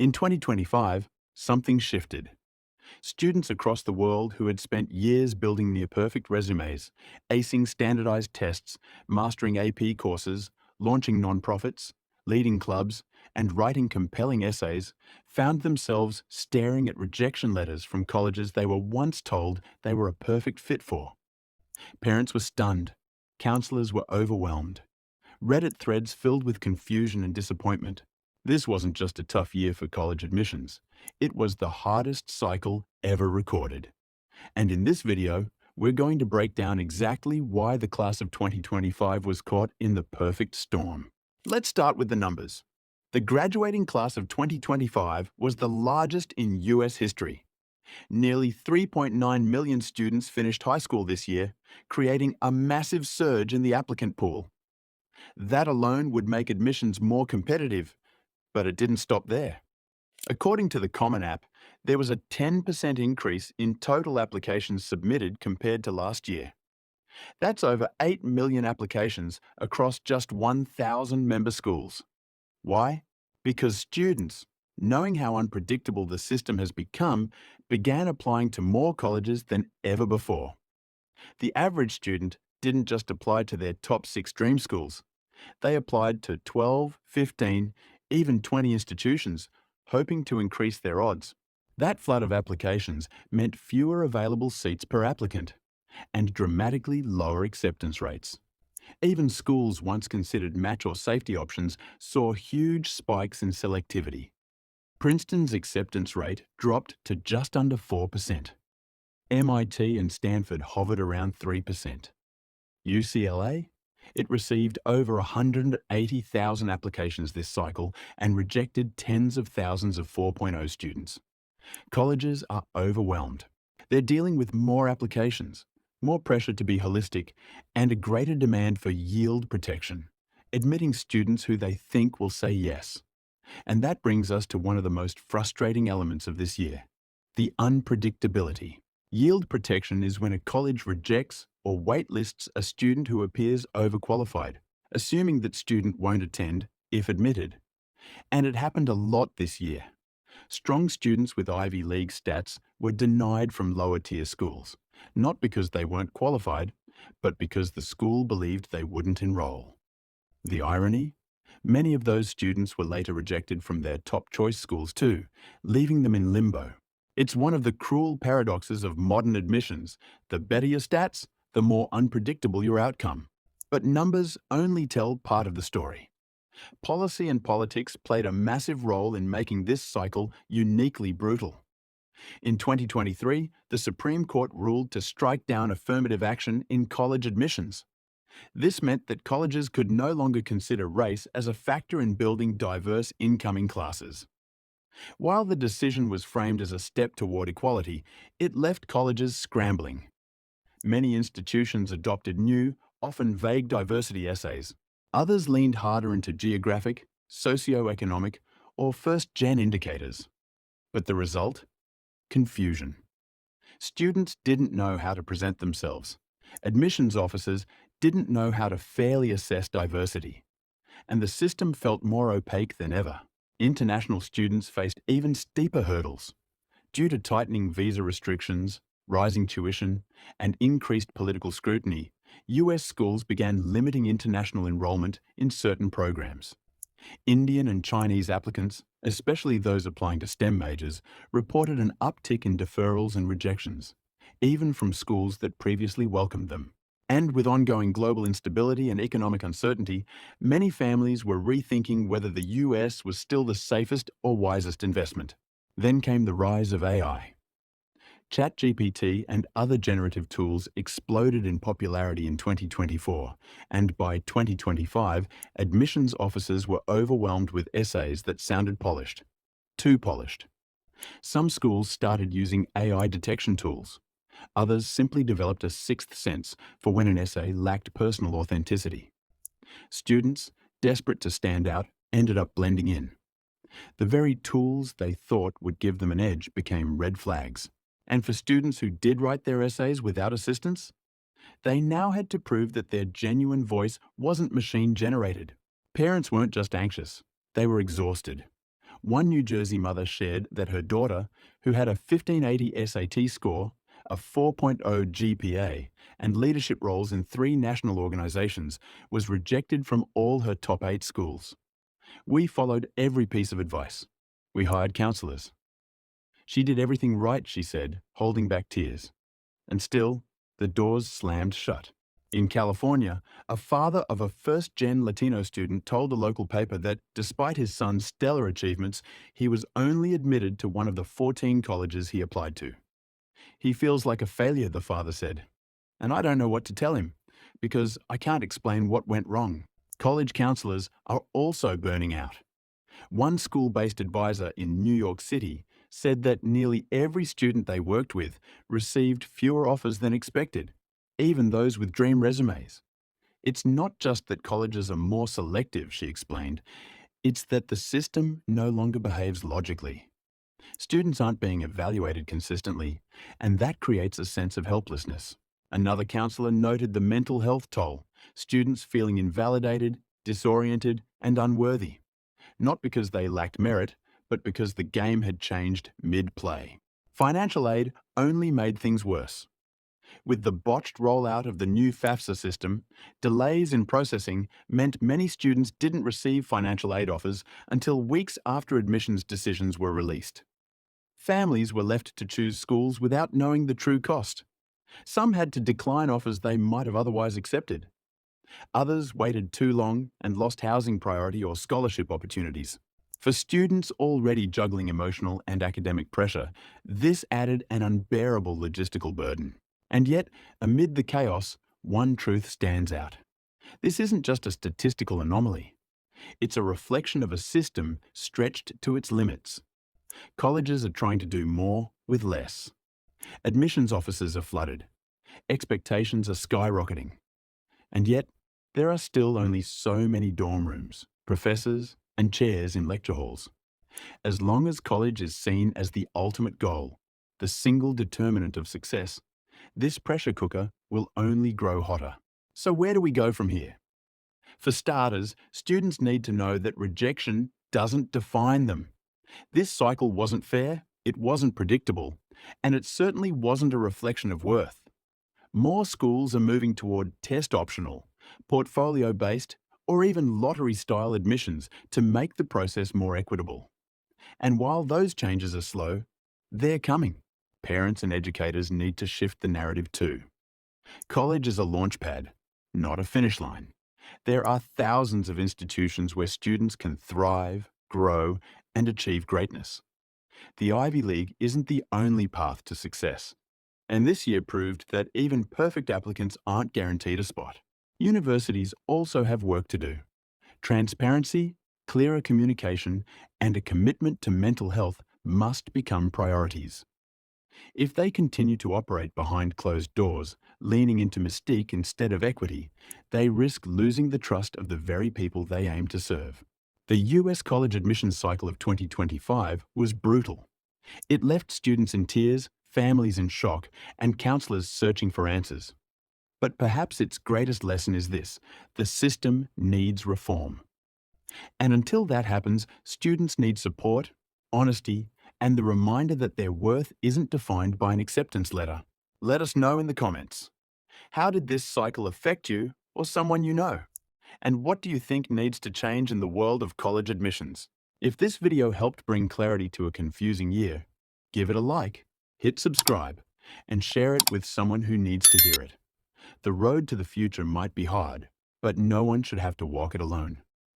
In 2025, something shifted. Students across the world who had spent years building near-perfect resumes, acing standardized tests, mastering AP courses, launching nonprofits, leading clubs, and writing compelling essays, found themselves staring at rejection letters from colleges they were once told they were a perfect fit for. Parents were stunned. Counselors were overwhelmed. Reddit threads filled with confusion and disappointment. This wasn't just a tough year for college admissions. It was the hardest cycle ever recorded. And in this video, we're going to break down exactly why the class of 2025 was caught in the perfect storm. Let's start with the numbers. The graduating class of 2025 was the largest in US history. Nearly 3.9 million students finished high school this year, creating a massive surge in the applicant pool. That alone would make admissions more competitive, but it didn't stop there. According to the Common App, there was a 10% increase in total applications submitted compared to last year. That's over 8 million applications across just 1,000 member schools. Why? Because students, knowing how unpredictable the system has become, began applying to more colleges than ever before. The average student didn't just apply to their top 6 dream schools. They applied to 12, 15, even 20 institutions, hoping to increase their odds. That flood of applications meant fewer available seats per applicant and dramatically lower acceptance rates. Even schools once considered match or safety options saw huge spikes in selectivity. Princeton's acceptance rate dropped to just under 4%. MIT and Stanford hovered around 3%. UCLA? It received over 180,000 applications this cycle and rejected tens of thousands of 4.0 students. Colleges are overwhelmed. They're dealing with more applications, more pressure to be holistic, and a greater demand for yield protection, admitting students who they think will say yes. And that brings us to one of the most frustrating elements of this year, the unpredictability. Yield protection is when a college rejects or waitlists a student who appears overqualified, assuming that student won't attend if admitted. And it happened a lot this year. Strong students with Ivy League stats were denied from lower-tier schools, not because they weren't qualified, but because the school believed they wouldn't enroll. The irony? Many of those students were later rejected from their top-choice schools too, leaving them in limbo. It's one of the cruel paradoxes of modern admissions. The better your stats, the more unpredictable your outcome. But numbers only tell part of the story. Policy and politics played a massive role in making this cycle uniquely brutal. In 2023, the Supreme Court ruled to strike down affirmative action in college admissions. This meant that colleges could no longer consider race as a factor in building diverse incoming classes. While the decision was framed as a step toward equality, it left colleges scrambling. Many institutions adopted new, often vague diversity essays. Others leaned harder into geographic, socioeconomic, or first-gen indicators. But the result? Confusion. Students didn't know how to present themselves. Admissions officers didn't know how to fairly assess diversity. And the system felt more opaque than ever. International students faced even steeper hurdles. Due to tightening visa restrictions, rising tuition, and increased political scrutiny, US schools began limiting international enrollment in certain programs. Indian and Chinese applicants, especially those applying to STEM majors, reported an uptick in deferrals and rejections, even from schools that previously welcomed them. And with ongoing global instability and economic uncertainty, many families were rethinking whether the US was still the safest or wisest investment. Then came the rise of AI. ChatGPT and other generative tools exploded in popularity in 2024, and by 2025, admissions officers were overwhelmed with essays that sounded polished. Too polished. Some schools started using AI detection tools. Others simply developed a sixth sense for when an essay lacked personal authenticity. Students, desperate to stand out, ended up blending in. The very tools they thought would give them an edge became red flags. And for students who did write their essays without assistance, they now had to prove that their genuine voice wasn't machine-generated. Parents weren't just anxious, they were exhausted. One New Jersey mother shared that her daughter, who had a 1580 SAT score, a 4.0 GPA, and leadership roles in 3 national organizations, was rejected from all her top 8 schools. We followed every piece of advice. We hired counselors. She did everything right, she said, holding back tears. And still, the doors slammed shut. In California, a father of a first-gen Latino student told a local paper that, despite his son's stellar achievements, he was only admitted to one of the 14 colleges he applied to. He feels like a failure, the father said. And I don't know what to tell him, because I can't explain what went wrong. College counselors are also burning out. One school-based advisor in New York City said that nearly every student they worked with received fewer offers than expected, even those with dream resumes. It's not just that colleges are more selective, she explained. It's that the system no longer behaves logically. Students aren't being evaluated consistently, and that creates a sense of helplessness. Another counselor noted the mental health toll, students feeling invalidated, disoriented, and unworthy. Not because they lacked merit, but because the game had changed mid-play. Financial aid only made things worse. With the botched rollout of the new FAFSA system, delays in processing meant many students didn't receive financial aid offers until weeks after admissions decisions were released. Families were left to choose schools without knowing the true cost. Some had to decline offers they might have otherwise accepted. Others waited too long and lost housing priority or scholarship opportunities. For students already juggling emotional and academic pressure, this added an unbearable logistical burden. And yet, amid the chaos, one truth stands out. This isn't just a statistical anomaly. It's a reflection of a system stretched to its limits. Colleges are trying to do more with less. Admissions offices are flooded. Expectations are skyrocketing. And yet, there are still only so many dorm rooms, professors, and chairs in lecture halls. As long as college is seen as the ultimate goal, the single determinant of success, this pressure cooker will only grow hotter. So where do we go from here? For starters, students need to know that rejection doesn't define them. This cycle wasn't fair, it wasn't predictable, and it certainly wasn't a reflection of worth. More schools are moving toward test-optional, portfolio-based, or even lottery-style admissions to make the process more equitable. And while those changes are slow, they're coming. Parents and educators need to shift the narrative too. College is a launchpad, not a finish line. There are thousands of institutions where students can thrive, grow, and achieve greatness. The Ivy League isn't the only path to success. And this year proved that even perfect applicants aren't guaranteed a spot. Universities also have work to do. Transparency, clearer communication, and a commitment to mental health must become priorities. If they continue to operate behind closed doors, leaning into mystique instead of equity, they risk losing the trust of the very people they aim to serve. The US college admissions cycle of 2025 was brutal. It left students in tears, families in shock, and counselors searching for answers. But perhaps its greatest lesson is this: the system needs reform. And until that happens, students need support, honesty, and the reminder that their worth isn't defined by an acceptance letter. Let us know in the comments. How did this cycle affect you or someone you know? And what do you think needs to change in the world of college admissions? If this video helped bring clarity to a confusing year, give it a like, hit subscribe, and share it with someone who needs to hear it. The road to the future might be hard, but no one should have to walk it alone.